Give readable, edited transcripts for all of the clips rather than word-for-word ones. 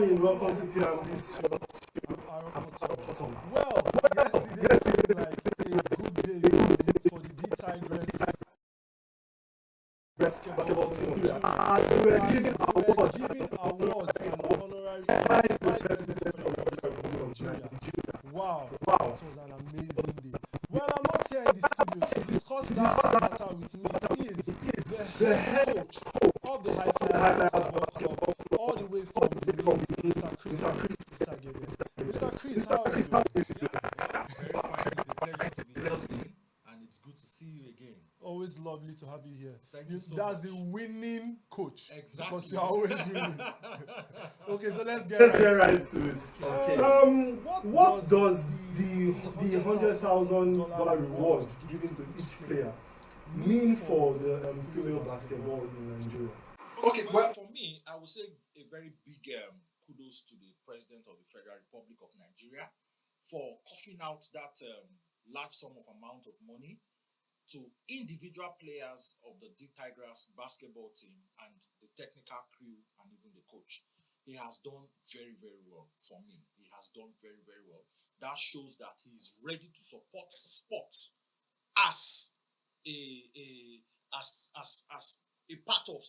morning, welcome to P&B Sports. Well, yesterday seemed like a good day for the D-Tigress basketball team. As we were giving awards and honorary by President of Nigeria. Wow, it was an amazing day. Well, I'm not here in the studio to discuss that matter with me. He is the head coach of the High Flyer Basketball Club, all the way from Benin, Mr. Chris. Mr. Chris, how are you? Very fine. It's a pleasure to be here today, and it's good to see you again. Always lovely to have you here. Thank you so That's much. the winning coach. Exactly. Because you are always winning. Okay, so let's get right to it. Okay. What does the $100,000 reward given to each player mean for the female basketball in Nigeria? Okay, well, for me, I would say a very big kudos to the President of the Federal Republic of Nigeria for coughing out that large sum of amount of money to individual players of the D-Tigers basketball team and the technical crew and even the coach. He has done very, very well for me. He has done very, very well. That shows that he is ready to support sports as a part of,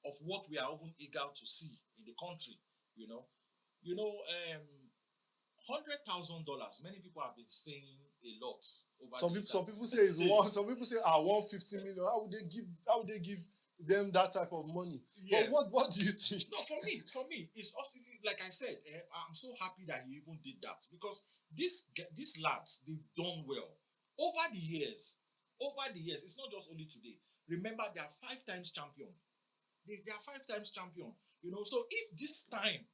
of what we are often eager to see in the country, $100,000. Many people have been saying a lot. Some people say it's one. Some people say 150 million. How would they give them that type of money? Yeah. But what do you think? No, for me, it's also, like I said, I'm so happy that he even did that, because these lads, they've done well over the years. It's not just only today. Remember, they are 5 times champion. They are 5 times champion. So if this time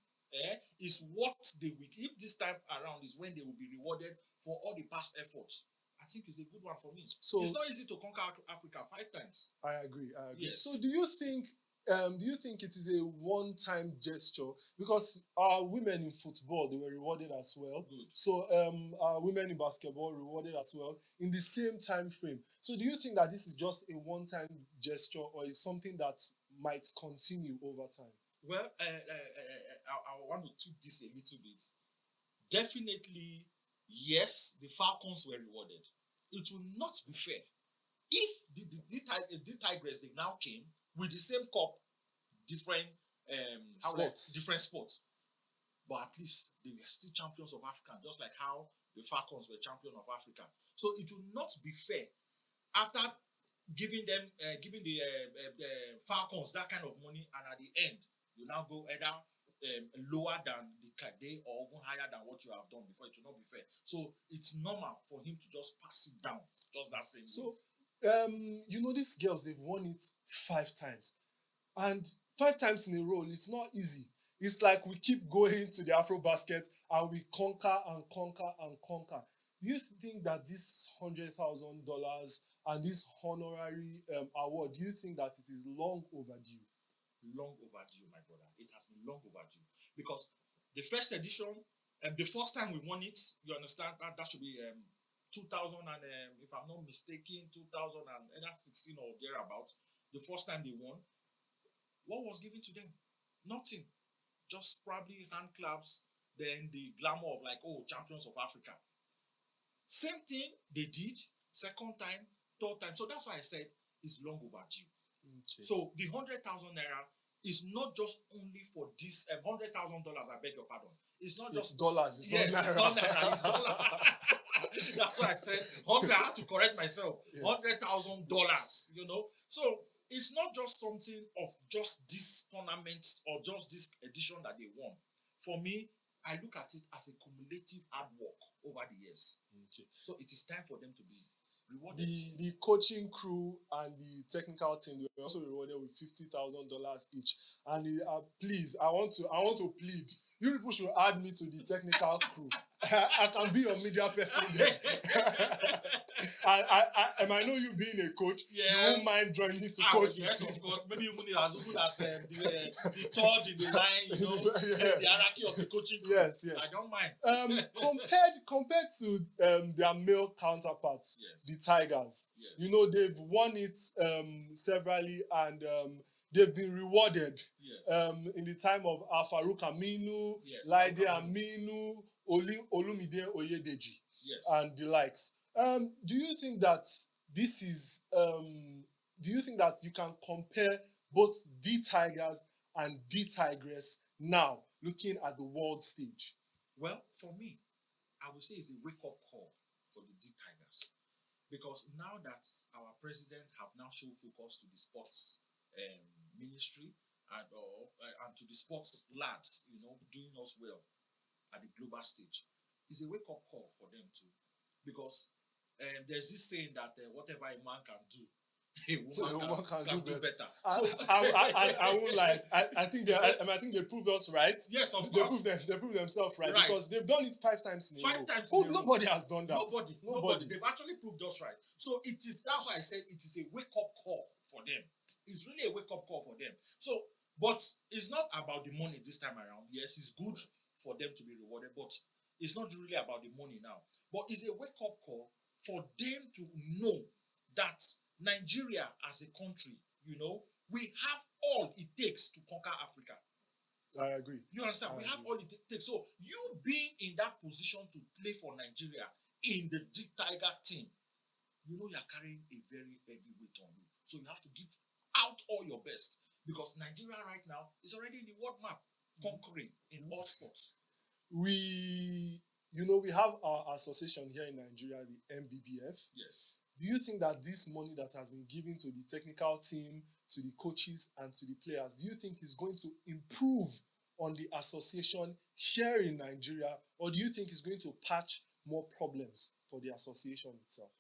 is what they will, if this time around is when they will be rewarded for all the past efforts, I think it's a good one for me. So it's not easy to conquer Africa 5 times. I agree. Yes. So do you think it is a one-time gesture? Because our women in football, they were rewarded as well. Good. So our women in basketball rewarded as well in the same time frame. So do you think that this is just a one-time gesture, or is something that might continue over time? Well, I want to tweak this a little bit. Definitely, yes, the Falcons were rewarded. It will not be fair if the Tigers, they now came with the same cup, different sports, but at least they were still champions of Africa, just like how the Falcons were champion of Africa. So it will not be fair after giving the Falcons that kind of money, and at the end you now go either lower than the Kade or even higher than what you have done before. It will not be fair. So it's normal for him to just pass it down, just that same way. So these girls, they've won it 5 times, and 5 times in a row. It's not easy. It's like we keep going to the Afro basket and we conquer and conquer and conquer. Do you think that this $100,000 and this honorary award, do you think that it is long overdue? Long overdue, my brother. It has been long overdue, because the first edition, the first time we won it, you understand that should be 2000 and if I'm not mistaken, 2016 or thereabout. The first time they won, what was given to them? Nothing. Just probably hand claps, then the glamour of champions of Africa. Same thing they did second time, third time. So that's why I said it's long overdue. Okay. So the 100,000 naira is not just only for this $100,000. I beg your pardon. It's not just dollars. It's not naira. It's dollars. That's why I said 100. I had to correct myself. Yes. $100,000. So it's not just something of just this tournament or just this edition that they won. For me, I look at it as a cumulative hard work over the years. Okay. So it is time for them to be rewarded. The coaching crew and the technical team were also rewarded with $50,000 each. And please, I want to plead. You people should add me to the technical crew. I can be your media person there. I know you being a coach. Yeah. You won't mind joining to coach. Yes, of course. Maybe even as good as the third in the line, the hierarchy of the coaching crew. Yes. I don't mind. Compared to their male counterparts, the Tigers. Yes. You know, they've won it severally, and they've been rewarded Yes. in the time of Farouk Aminu, Yes. Laide Aminu, Olumide Oyedeji, Yes. and the likes. Do you think that this is? Do you think that you can compare both the Tigers and the Tigress now, looking at the world stage? Well, for me, I would say it's a wake-up call for the D Tigers, because now that our president have now shown focus to the sports ministry and to the sports lads, you know, doing us well at the global stage, it's a wake-up call for them too, because there's this saying that whatever a man can do, a woman can do better. So I won't lie. I think they proved us right. Yes, of They course. proved themselves right, because they've done it 5 times in a row. 5 times in a row. Nobody has done that. Nobody. They've actually proved us right. So that's why I said it is a wake-up call for them. It's really a wake-up call for them. So, but it's not about the money this time around. Yes, it's good for them to be rewarded, but it's not really about the money now. But it's a wake-up call for them to know that Nigeria as a country, you know, we have all it takes to conquer Africa. I agree. You understand? We have all it takes. So you being in that position to play for Nigeria in the D Tiger team, you know you're carrying a very heavy weight on you. So you have to give out all your best, because Nigeria right now is already in the world map, conquering in all sports. We have our association here in Nigeria, the MBBF. Yes. Do you think that this money that has been given to the technical team, to the coaches, and to the players, do you think is going to improve on the association here in Nigeria, or do you think it's going to patch more problems for the association itself?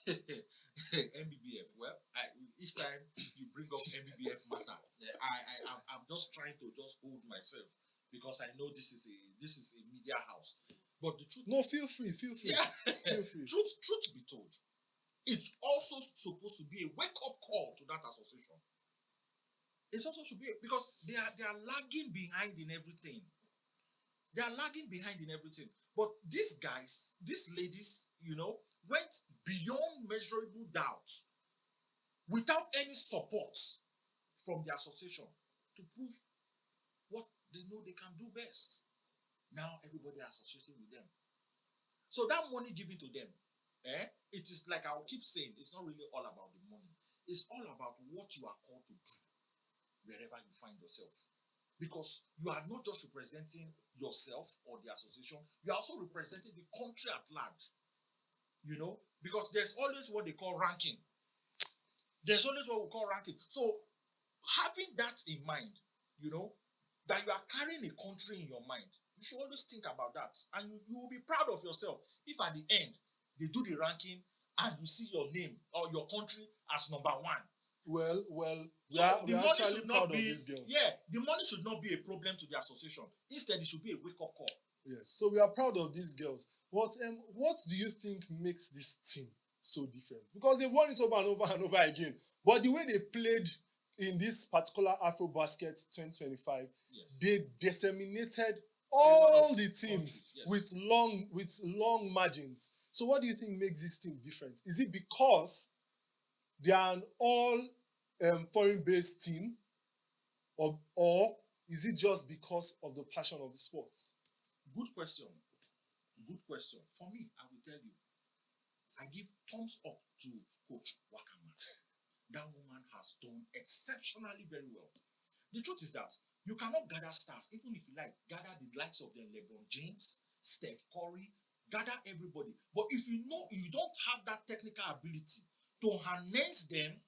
MBBF. Well, each time you bring up MBBF matter, I'm just trying to just hold myself, because I know this is a media house. But the truth. No, feel free. Yeah. Feel free. Truth be told, it's also supposed to be a wake-up call to that association. It's also should be, because they are lagging behind in everything. They are lagging behind in everything. But these guys, these ladies, you know, went beyond measurable doubts without any support from the association to prove what they know they can do best. Now everybody is associating with them. So that money given to them, it is like I'll keep saying, it's not really all about the money. It's all about what you are called to do wherever you find yourself. Because you are not just representing yourself or the association, you are also representing the country at large. You know, because there's always what they call ranking. There's always what we call ranking. So having that in mind, you know, that you are carrying a country in your mind, you should always think about that. And you will be proud of yourself if at the end they do the ranking and you see your name or your country as number 1. Well, so we are actually proud of these girls. Yeah, the money should not be a problem to the association. Instead, it should be a wake-up call. Yes, so we are proud of these girls. What do you think makes this team so different? Because they've won it over and over and over again. But the way they played in this particular AfroBasket 2025, yes, they disseminated all the teams, yes, with long margins. So what do you think makes this team different? Is it because they are an all foreign-based team, or is it just because of the passion of the sports? Good question. For me, I will tell you, I give thumbs up to Coach Wakama. That woman has done exceptionally very well. The truth is that you cannot gather stars, even if you gather the likes of the LeBron James, Steph Curry, gather everybody. But if you know you don't have that technical ability to harness them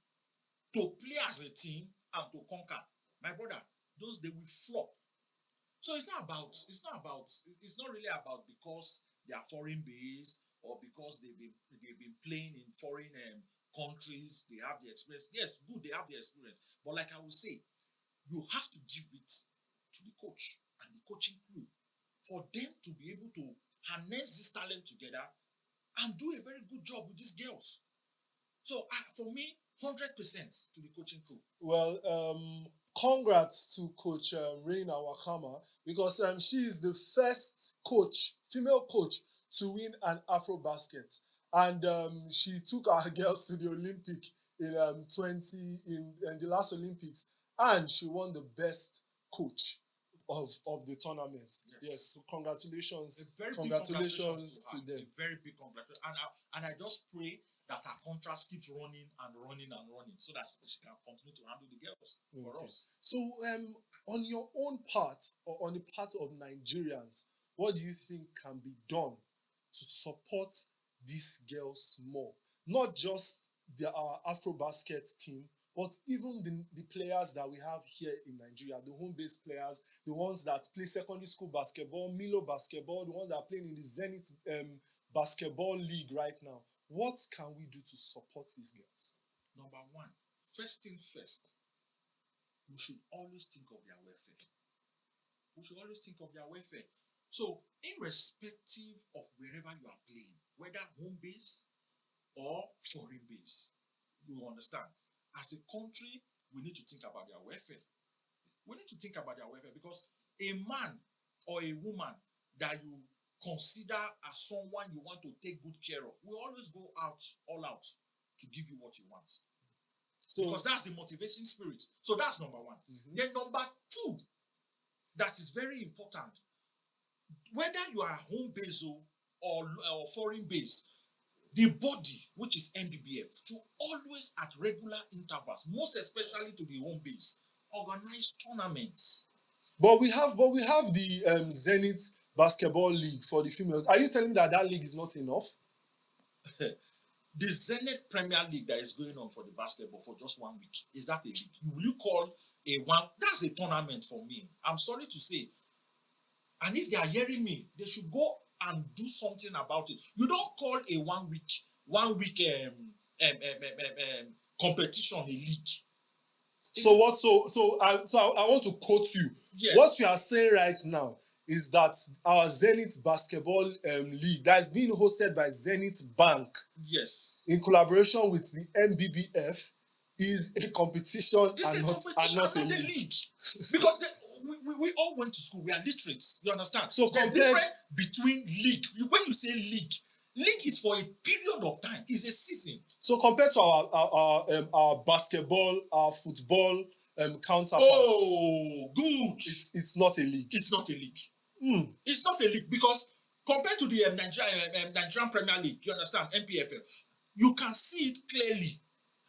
to play as a team and to conquer, my brother, those they will flop. So it's not really about because they are foreign based or because they've been playing in foreign countries, they have the experience. Yes, good, they have the experience. But like I will say, you have to give it to the coach and the coaching crew for them to be able to harness this talent together and do a very good job with these girls. So for me, 100% to the coaching crew. Well, congrats to Coach Reina Wakama, because she is the first female coach to win an AfroBasket. And she took our girls to the Olympic in in the last Olympics, and she won the best coach of the tournament. Yes, so congratulations. Congratulations to them. A very big congratulations. And I just pray that her contract keeps running and running and running so that she can continue to handle the girls for us. So on your own part, or on the part of Nigerians, what do you think can be done to support these girls more? Not just our AfroBasket team, but even the players that we have here in Nigeria, the home-based players, the ones that play secondary school basketball, Milo basketball, the ones that are playing in the Zenith basketball league right now. What can we do to support these girls? Number one, first thing first, we should always think of their welfare. We should always think of their welfare. So, irrespective of wherever you are playing, whether home base or foreign base, you understand. As a country, we need to think about their welfare. We need to think about their welfare because a man or a woman that you consider as someone you want to take good care of will always go all out to give you what you want. So, because that's the motivating spirit. So that's number one. Then number two, that is very important. Whether you are home base or foreign base, the body, which is MBBF, should always at regular intervals, most especially to the home base, organize tournaments. But we have the Zenith Basketball League for the females. Are you telling me that league is not enough? The Zenith Premier League that is going on for the basketball for just 1 week, is that a league? Will you call that's a tournament for me? I'm sorry to say. And if they are hearing me, they should go and do something about it. You don't call a 1 week competition a league. So what? So I want to quote you. Yes. What you are saying right now is that our Zenith Basketball League that is being hosted by Zenith Bank, yes, in collaboration with the MBBF, is a competition and not a league. Because we all went to school. We are literates. You understand? So there's difference between league. When you say league is for a period of time. It's a season. So compared to our basketball, our football counterparts. Oh, good. It's not a league. It's not a league. It's not a league because compared to the Nigerian Premier League, you understand, NPFL, you can see it clearly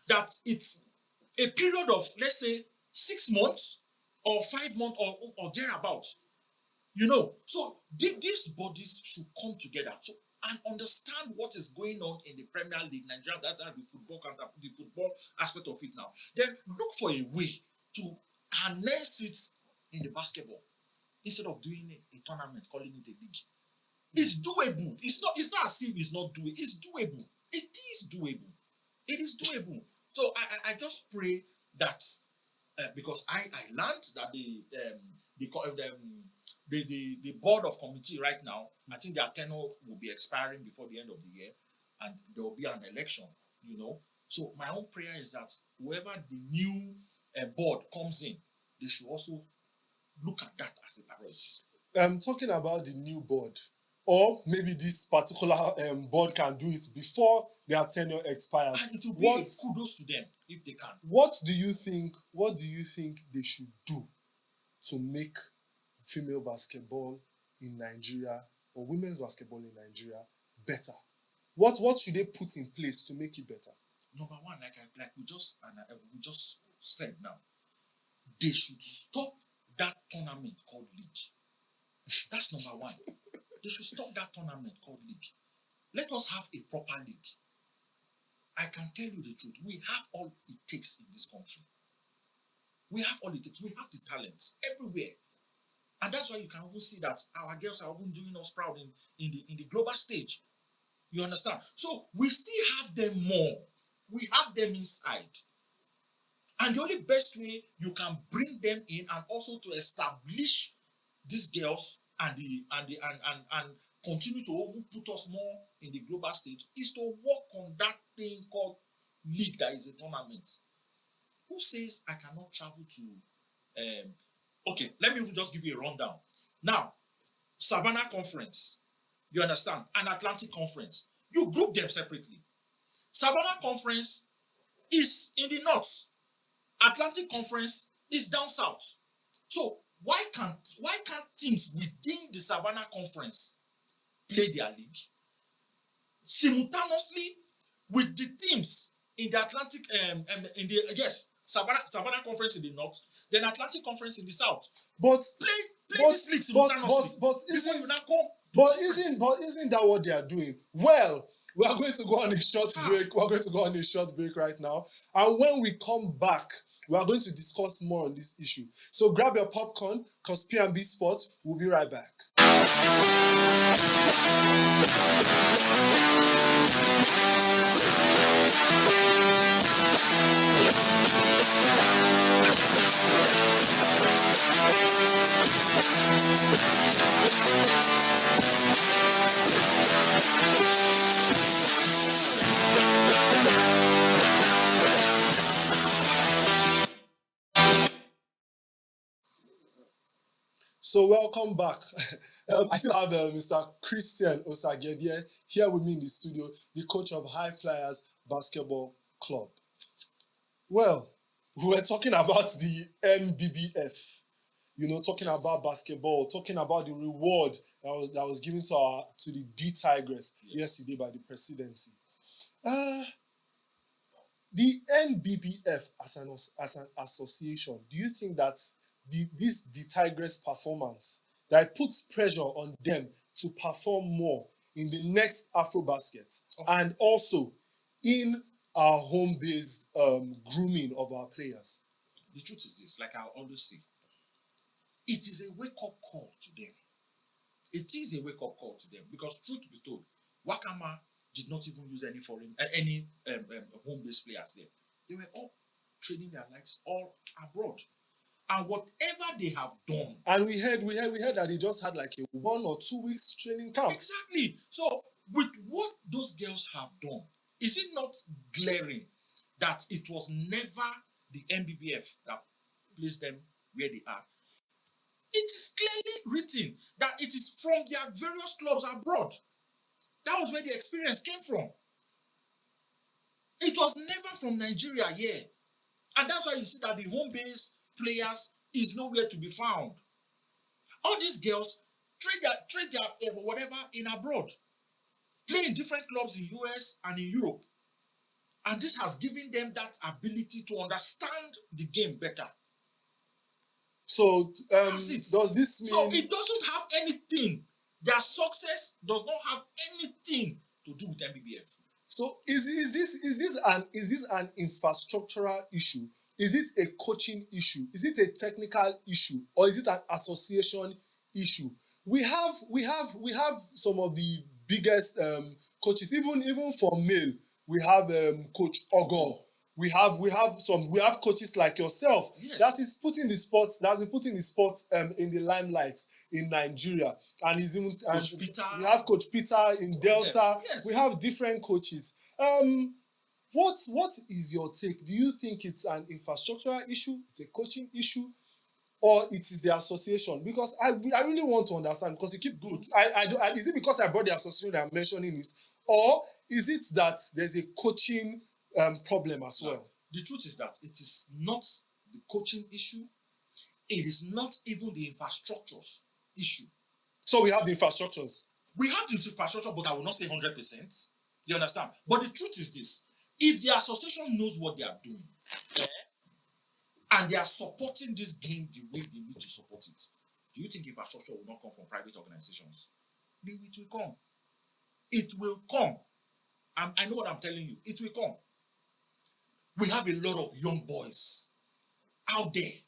that it's a period of, let's say, 6 months or 5 months or thereabouts. So these bodies should come together and understand what is going on in the Premier League, Nigeria, that's the football aspect of it now. Then look for a way to harness it in the basketball instead of doing a tournament, calling it a league. It's doable. It's not as if it's not doable. It's doable. It is doable. It is doable. So I just pray that because I learned that the board of committee right now, I think their tenure will be expiring before the end of the year, and there will be an election. So my own prayer is that whoever the new board comes in, they should also look at that as a priority. Talking about the new board, or maybe this particular board can do it before their tenure expires. And it will be a kudos to them if they can. What do you think they should do to make female basketball in Nigeria or women's basketball in Nigeria better? What should they put in place to make it better? Number one, like we just said now, they should stop that tournament called league. That's number one. They should stop that tournament called league. Let us have a proper league. I can tell you the truth. We have all it takes in this country. We have all it takes. We have the talents everywhere. And that's why you can even see that our girls are even doing us proud in the global stage. You understand? So we still have them more. We have them inside. And the only best way you can bring them in and also to establish these girls and continue to put us more in the global stage is to work on that thing called league that is a tournament. Who says I cannot travel to okay, let me just give you a rundown. Now, Savannah Conference, you understand, an Atlantic Conference. You group them separately. Savannah Conference is in the north. Atlantic Conference is down south. So why can't teams within the Savannah Conference play their league simultaneously with the teams in the Atlantic Savannah Conference in the north, then Atlantic Conference in the south. But Play this league simultaneously. Isn't that what they are doing? Well, we are going to go on a short break. We're going to go on a short break right now. And when we come back, we are going to discuss more on this issue. So grab your popcorn, because P&B Sports will be right back. So welcome back. I still have Mr. Christian Osagedie here with me in the studio, the coach of High Flyers Basketball Club. Well, we were talking about the NBBF, talking about basketball, talking about the reward that was given to the D Tigress yesterday by the presidency. The NBBF as an association, do you think that the Tigress performance that puts pressure on them to perform more in the next AfroBasket and also in our home-based grooming of our players? The truth is this, like I always say, it is a wake-up call to them. It is a wake-up call to them because, truth be told, Wakama did not even use any home-based players there. They were all training their lives all abroad. And whatever they have done. And we heard that they just had like a 1 or 2 weeks training camp. Exactly. So with what those girls have done, is it not glaring that it was never the NBBF that placed them where they are? It is clearly written that it is from their various clubs abroad. That was where the experience came from. It was never from Nigeria here. And that's why you see that the home-based players is nowhere to be found. All these girls trade their whatever in abroad, play in different clubs in US and in Europe, and this has given them that ability to understand the game better. So does this mean? So it doesn't have anything. Their success does not have anything to do with NBBF. So is this an infrastructural issue? Is it a coaching issue? Is it a technical issue? Or is it an association issue? We have some of the biggest coaches, even for male. We have Coach Ogo. We have coaches like yourself that has been putting the sports in the limelight in Nigeria. And we have Coach Peter in Delta. Yes. We have different coaches. What is your take? Do you think it's an infrastructural issue, it's a coaching issue, or it is the association? Because I really want to understand, because you keep good. Is it because I brought the association that I'm mentioning it, or is it that there's a coaching problem as well? The truth is that it is not the coaching issue. It is not even the infrastructures issue. So we have the infrastructures. We have the infrastructure, but I will not say 100%. You understand? But the truth is this. If the association knows what they are doing, and they are supporting this game the way they need to support it, do you think infrastructure will not come from private organizations? It will come. It will come. I know what I'm telling you. It will come. We have a lot of young boys out there.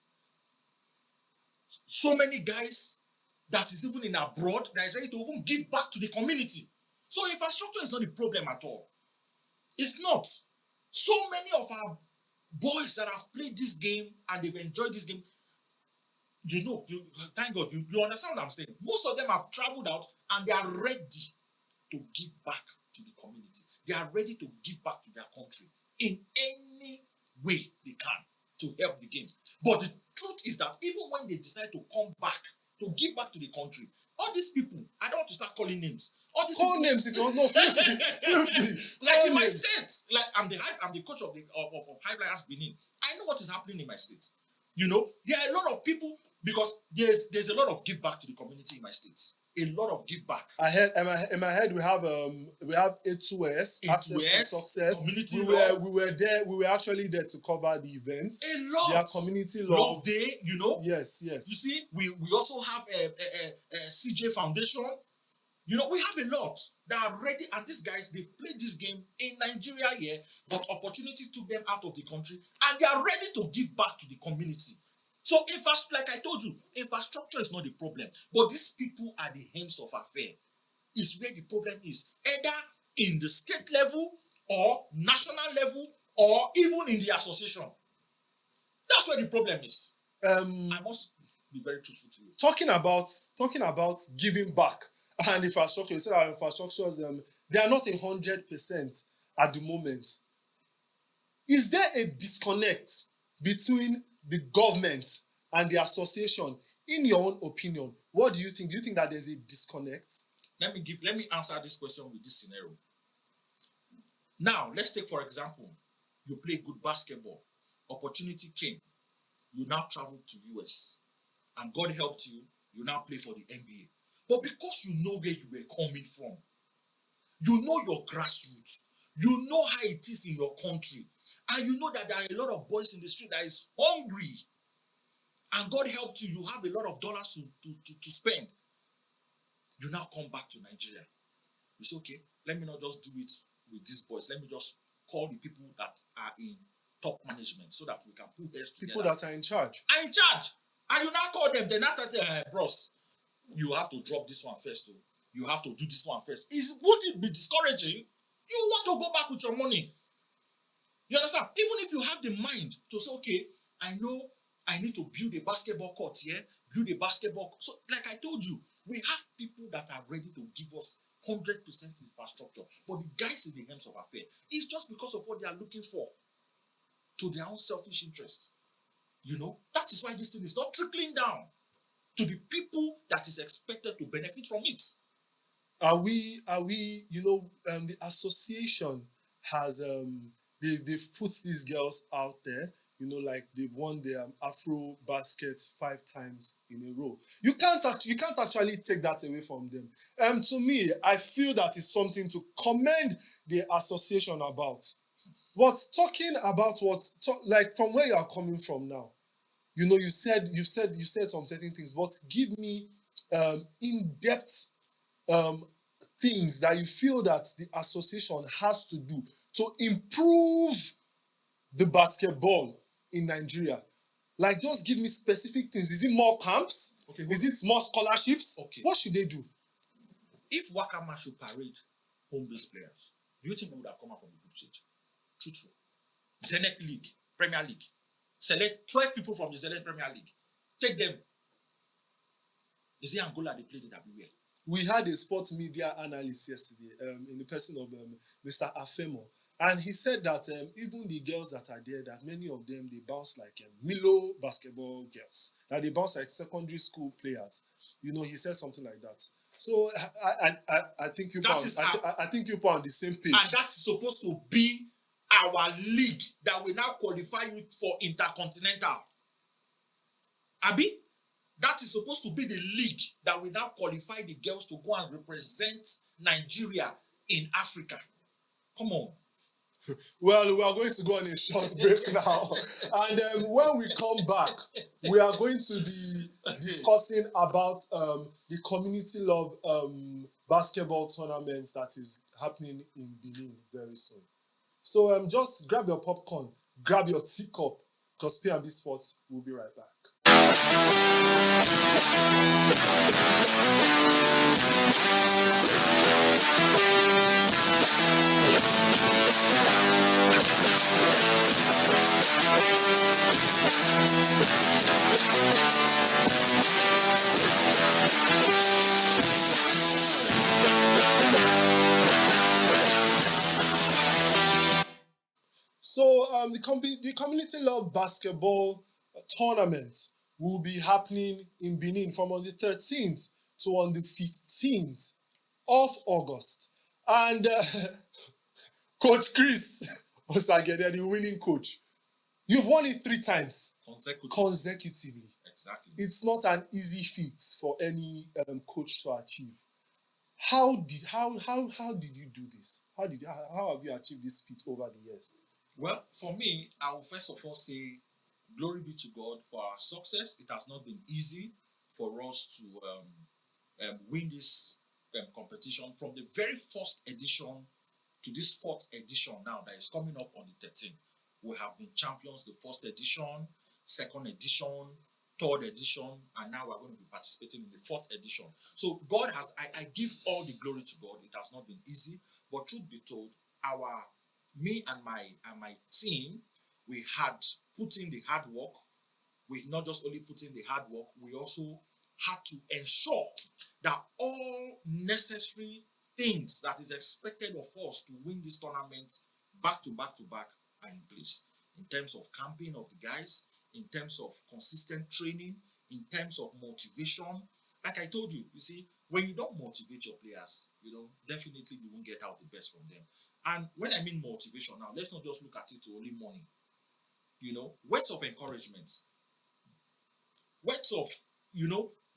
So many guys that is even in abroad that is ready to even give back to the community. So infrastructure is not a problem at all. It's not. So many of our boys that have played this game and they've enjoyed this game, thank God, you understand what I'm saying. Most of them have traveled out and they are ready to give back to the community. They are ready to give back to their country in any way they can to help the game. But the truth is that even when they decide to come back, to give back to the country, All these people, I don't want to start calling names. All these Call people, names if you want. No, feel free. Feel free. like Call in my names. state, like I'm the coach of High Flyers Benin. I know what is happening in my state. You know, there are a lot of people because there's a lot of give back to the community in my state. A lot of give back. I heard in my head we have A2S, Access to Success. Community We were there. We were actually there to cover the event. A lot. Their community love day. You know. Yes. You see, we also have a CJ Foundation. You know, we have a lot that are ready, and these guys, they've played this game in Nigeria here, but opportunity took them out of the country, and they are ready to give back to the community. So, like I told you, infrastructure is not the problem, but these people are the hands of affair. Is where the problem is, either in the state level, or national level, or even in the association. That's where the problem is. I must be very truthful to you. Talking about giving back and infrastructure, you said our infrastructures, they are not 100% at the moment. Is there a disconnect between the government and the association? In your own opinion, what do you think? Do you think that there's a disconnect? Let me answer this question with this scenario. Now, let's take for example, you play good basketball, opportunity came, you now travel to US, and God helped you, you now play for the NBA. But because you know where you were coming from, you know your grassroots, you know how it is in your country, and you know that there are a lot of boys in the street that is hungry, and God helped you, you have a lot of dollars to spend. You now come back to Nigeria. You say, okay, let me not just do it with these boys. Let me just call the people that are in top management so that we can put heads together. People that are in charge. Are in charge. And you now call them, they now start saying, bros, you have to drop this one first too. You have to do this one first. Won't it be discouraging? You want to go back with your money. You understand? Even if you have the mind to say, okay, I know I need to build a basketball court here, build a basketball. So, like I told you, we have people that are ready to give us 100% infrastructure. But the guys in the hands of affair, it's just because of what they are looking for to their own selfish interest. You know, that is why this thing is not trickling down to the people that is expected to benefit from it. Are we, the association has, they've put these girls out there, like they've won the Afro basket 5 times in a row. You can't actually take that away from them. To me, I feel that is something to commend the association about. But talking about from where you are coming from now, you said some certain things, but give me in-depth things that you feel that the association has to do to improve the basketball in Nigeria. Like, just give me specific things. Is it more camps? Okay. Is it more scholarships? Okay. What should they do? If Wakama should parade home-based players, do you think we would have come out from the group stage? Truthful. Zenith League, Premier League. Select 12 people from the Zenith Premier League. Take them. Is it Angola they played it everywhere? We had a sports media analyst yesterday in the person of Mr. Afemo. And he said that even the girls that are there, that many of them, they bounce like Milo basketball girls. That they bounce like secondary school players. He said something like that. So I think you are on the same page. And that's supposed to be our league that will now qualify you for Intercontinental. Abi? That is supposed to be the league that will now qualify the girls to go and represent Nigeria in Africa. Come on. Well, we are going to go on a short break now. And when we come back, we are going to be discussing about the Community Love basketball tournament that is happening in Benin very soon. So just grab your popcorn, grab your teacup, because P&B Sports will be right back. So the Community Love basketball tournament will be happening in Benin from on the 13th to on the 15th of August. And Coach Chris Osagede, the winning coach, you've won it 3 times consecutively. Exactly. It's not an easy feat for any coach to achieve. How did you do this? How have you achieved this feat over the years? Well, for me, I will first of all say, glory be to God for our success. It has not been easy for us to win this competition from the very first edition to this 4th edition now that is coming up on the 13th. We have been champions the 1st edition, 2nd edition, 3rd edition, and now we're going to be participating in the 4th edition. So God has, I give all the glory to God. It has not been easy, but truth be told, me and my team, we had put in the hard work. We not just only put in the hard work, we also had to ensure that all necessary things that is expected of us to win this tournament back to back are in place. In terms of camping of the guys, in terms of consistent training, in terms of motivation. Like I told you, you see, when you don't motivate your players, definitely you won't get out the best from them. And when I mean motivation now, let's not just look at it to only money. Words of encouragement. Words of,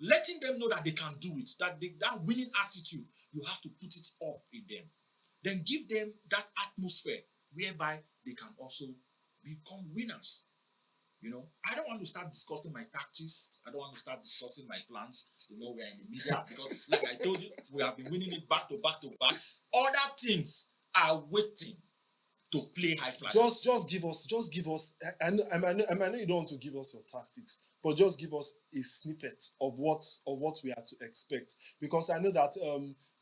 letting them know that they can do it, that winning attitude, you have to put it up in them. Then give them that atmosphere whereby they can also become winners. I don't want to start discussing my tactics. I don't want to start discussing my plans. We're in the media because, like I told you, we have been winning it back to back to back. Other teams are waiting to play high flyers. Just give us. I know you don't want to give us your tactics, but just give us a snippet of what we are to expect, because I know that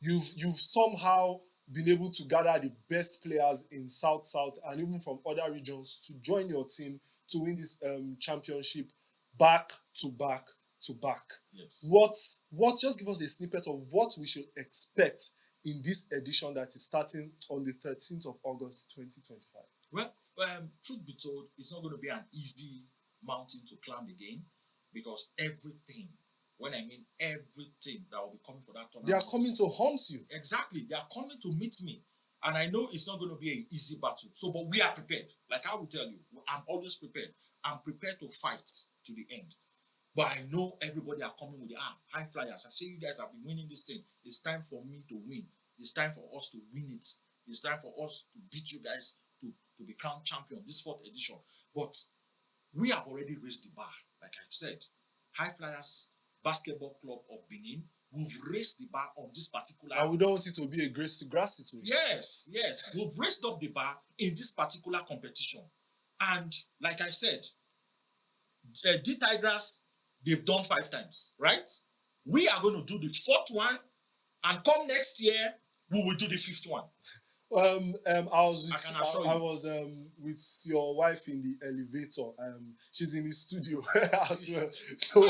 you've somehow been able to gather the best players in South and even from other regions to join your team to win this championship back to back to back. Yes. What? Just give us a snippet of what we should expect in this edition that is starting on the 13th of August 2025. Well, truth be told, it's not going to be an easy mountain to climb again, because everything, when I mean everything that will be coming for that tournament, they are coming to hunt you. Exactly. They are coming to meet me. And I know it's not going to be an easy battle. But we are prepared. Like I will tell you, I'm always prepared. I'm prepared to fight to the end. But I know everybody are coming with the high flyers. I say you guys have been winning this thing. It's time for me to win. It's time for us to win it. It's time for us to beat you guys to be crowned champion this 4th edition. But we have already raised the bar. Like I've said, High Flyers Basketball Club of Benin, we've raised the bar on this particular. And we don't want it to be a grace to grass situation. Yes. We've raised up the bar in this particular competition. And like I said, D Tigers, they've done 5 times, right? We are going to do the 4th one, and come next year, we will do the 5th one. I was with your wife in the elevator. She's in the studio as well. So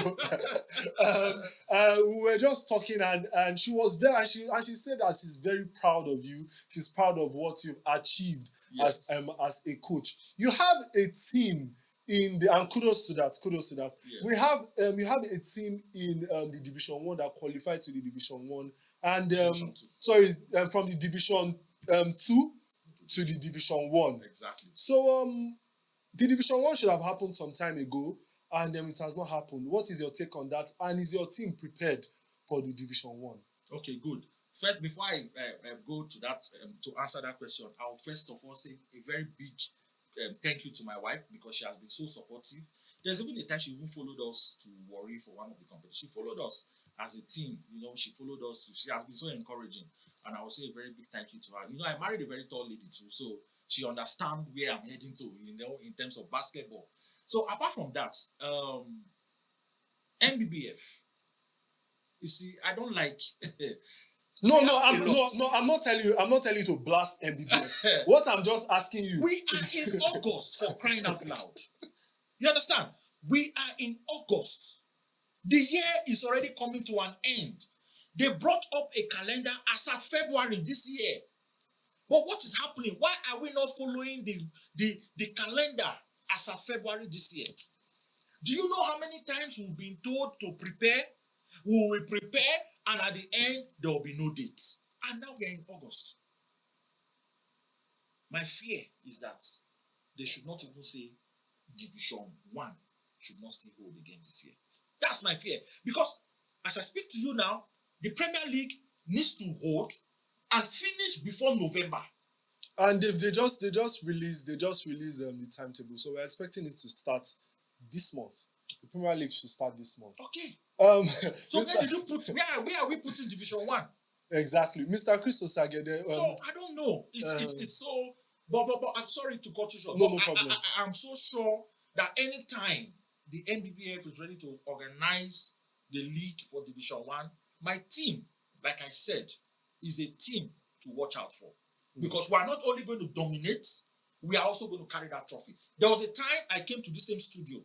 we were just talking, and she was there, and she said that she's very proud of you. She's proud of what you've achieved as a coach. You have a team and kudos to that. Yes. We have a team in the Division 1 that qualified to the Division 1, and from the Division 2 to the Division 1. Exactly. So the Division 1 should have happened some time ago, and it has not happened. What is your take on that? And is your team prepared for the Division 1? Okay, good. First, before I go to that, to answer that question, I'll first of all say a very big thank you to my wife, because she has been so supportive. There's even a time she even followed us to Warri for one of the competitions. She followed us as a team. She followed us. She has been so encouraging. And I will say a very big thank you to her. I married a very tall lady too, so she understands where I'm heading to, in terms of basketball. So apart from that, MBBF, you see, I don't like... I'm not telling you to blast MBBF. What I'm just asking you... We are in August, for crying out loud. You understand? We are in August. The year is already coming to an end. They brought up a calendar as at February this year. But what is happening? Why are we not following the calendar as at February this year? Do you know how many times we've been told to prepare? We will prepare, And at the end, there will be no date. And now we are in August. My fear is that they should not even say Division 1 should not still hold again this year. That's my fear. Because as I speak to you now, the Premier League needs to hold and finish before November. And they just released the timetable. So we're expecting it to start this month. The Premier League should start this month. Okay. So where did you put? Where are we putting Division 1? Exactly, Mr. Chris Osagede. So I don't know. It's so. But I'm sorry to cut you short. No problem. I'm so sure that anytime the NBBF is ready to organize the league for Division 1, my team, like I said, is a team to watch out for. Because we are not only going to dominate, we are also going to carry that trophy. There was a time I came to the same studio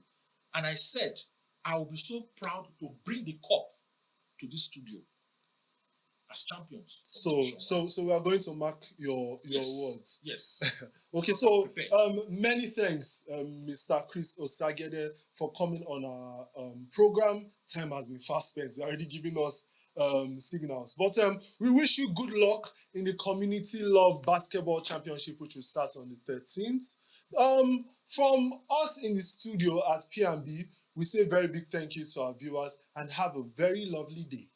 and I said, I will be so proud to bring the cup to this studio as champions. So we are going to mark your words. Yes. Okay, so many thanks, Mr. Chris Osagede, for coming on our program. Time has been fast spent. They're already giving us signals. But we wish you good luck in the Community Love Basketball Championship, which will start on the 13th. From us in the studio at P&B, we say a very big thank you to our viewers and have a very lovely day.